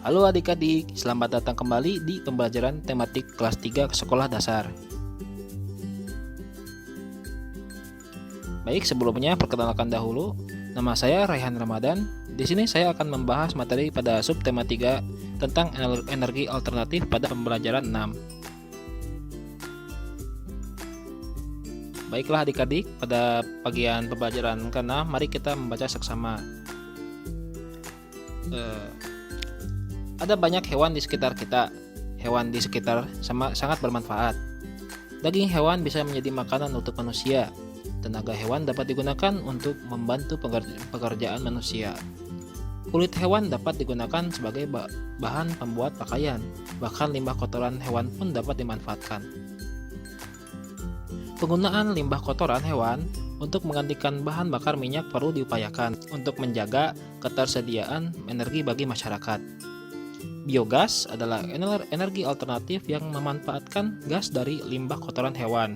Halo adik-adik, selamat datang kembali di pembelajaran tematik kelas 3 sekolah dasar. Baik, sebelumnya perkenalkan dahulu, nama saya Raihan Ramadan. Di sini saya akan membahas materi pada subtema 3 tentang energi alternatif pada pembelajaran 6. Baiklah adik-adik, pada bagian pembelajaran ke-6, mari kita membaca seksama. Ada banyak hewan di sekitar kita. Hewan di sekitar sangat bermanfaat. Daging hewan bisa menjadi makanan untuk manusia. Tenaga hewan dapat digunakan untuk membantu pekerjaan manusia. Kulit hewan dapat digunakan sebagai bahan pembuat pakaian. Bahkan limbah kotoran hewan pun dapat dimanfaatkan. Penggunaan limbah kotoran hewan untuk menggantikan bahan bakar minyak perlu diupayakan untuk menjaga ketersediaan energi bagi masyarakat. Biogas adalah energi alternatif yang memanfaatkan gas dari limbah kotoran hewan.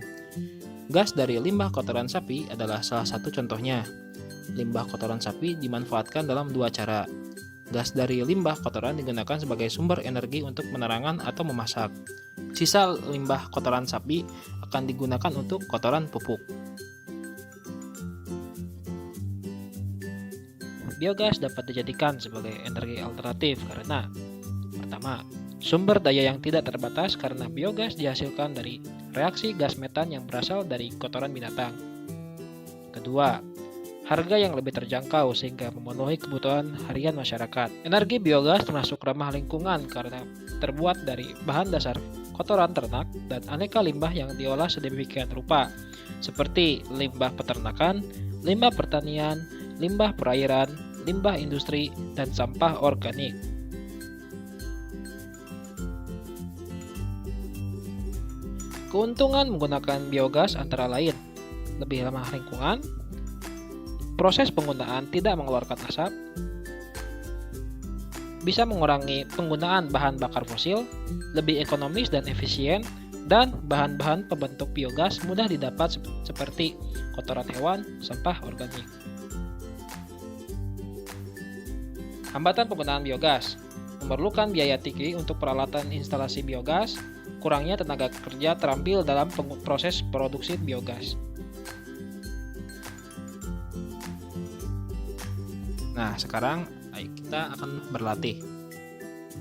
Gas dari limbah kotoran sapi adalah salah satu contohnya. Limbah kotoran sapi dimanfaatkan dalam dua cara. Gas dari limbah kotoran digunakan sebagai sumber energi untuk penerangan atau memasak. Sisa limbah kotoran sapi akan digunakan untuk kotoran pupuk. Biogas dapat dijadikan sebagai energi alternatif karena: pertama, sumber daya yang tidak terbatas karena biogas dihasilkan dari reaksi gas metan yang berasal dari kotoran binatang. Kedua, harga yang lebih terjangkau sehingga memenuhi kebutuhan harian masyarakat. Energi biogas termasuk ramah lingkungan karena terbuat dari bahan dasar kotoran ternak dan aneka limbah yang diolah sedemikian rupa, seperti limbah peternakan, limbah pertanian, limbah perairan, limbah industri, dan sampah organik. Keuntungan menggunakan biogas antara lain: lebih ramah lingkungan, proses penggunaan tidak mengeluarkan asap, bisa mengurangi penggunaan bahan bakar fosil, lebih ekonomis dan efisien, dan bahan-bahan pembentuk biogas mudah didapat seperti kotoran hewan, sampah organik. Hambatan penggunaan biogas: memerlukan biaya tinggi untuk peralatan instalasi biogas, kurangnya tenaga kerja terampil dalam proses produksi biogas. Nah, sekarang kita akan berlatih.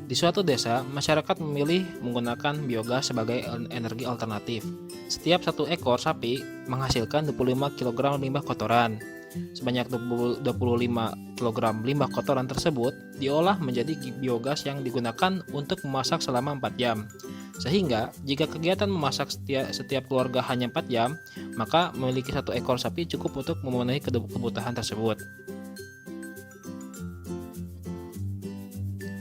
Di suatu desa, masyarakat memilih menggunakan biogas sebagai energi alternatif. Setiap satu ekor sapi menghasilkan 25 kg limbah kotoran. Sebanyak 25 kg limbah kotoran tersebut diolah menjadi biogas yang digunakan untuk memasak selama 4 jam. Sehingga jika kegiatan memasak setiap keluarga hanya 4 jam, maka memiliki satu ekor sapi cukup untuk memenuhi kebutuhan tersebut.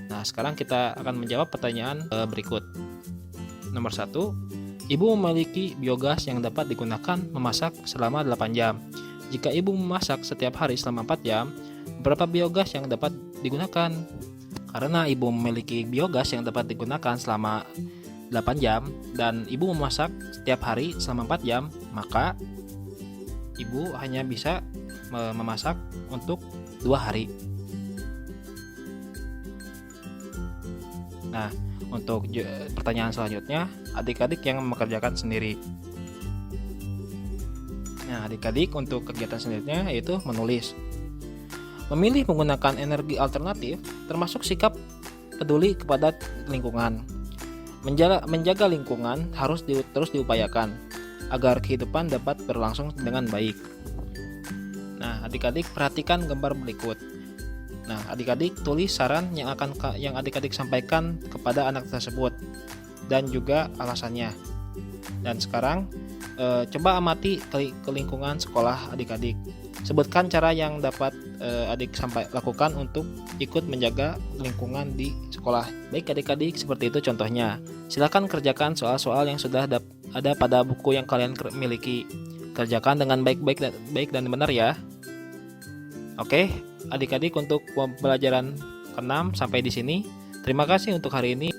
Nah, sekarang kita akan menjawab pertanyaan berikut. Nomor 1, ibu memiliki biogas yang dapat digunakan memasak selama 8 jam. Jika ibu memasak setiap hari selama 4 jam, berapa biogas yang dapat digunakan? Karena ibu memiliki biogas yang dapat digunakan selama 8 jam dan ibu memasak setiap hari selama 4 jam, maka ibu hanya bisa memasak untuk 2 hari. Nah, untuk pertanyaan selanjutnya, adik-adik yang mengerjakan sendiri. Nah, adik-adik untuk kegiatan selanjutnya yaitu menulis. Memilih menggunakan energi alternatif termasuk sikap peduli kepada lingkungan. Menjaga lingkungan harus terus diupayakan agar kehidupan dapat berlangsung dengan baik. Nah, adik-adik perhatikan gambar berikut. Nah, adik-adik tulis saran yang adik-adik sampaikan kepada anak tersebut dan juga alasannya. Dan sekarang coba amati ke lingkungan sekolah adik-adik. Sebutkan cara yang dapat adik lakukan untuk ikut menjaga lingkungan di sekolah. Baik adik-adik, seperti itu contohnya. Silakan kerjakan soal-soal yang sudah ada pada buku yang kalian miliki. Kerjakan dengan baik dan benar ya. Oke, adik-adik, untuk pembelajaran ke-6 sampai di sini. Terima kasih untuk hari ini.